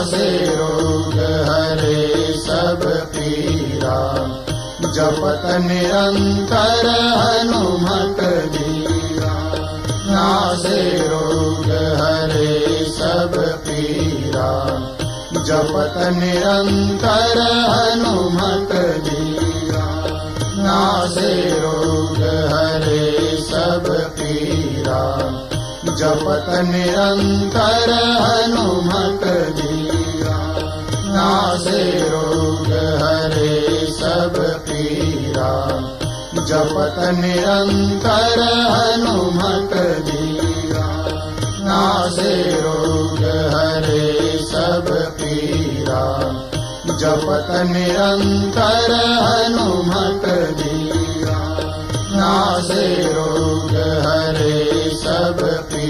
नासे रोग हरे सब पीरा, जपत निरंतर हनुमत धीरा। नासे रोग हरे सब पीरा, जपत निरंतर हनुमत धीरा। नासे रोग हरे सब पीरा, जपत निरंतर हनुमत धीरा। नासे रोग हरे सब पीरा, जपत निरंतर हनुमत धीरा। नासे रोग हरे सब पीरा, जपत निरंतर हनुमत धीरा। नासे रोग हरे सब पीरा।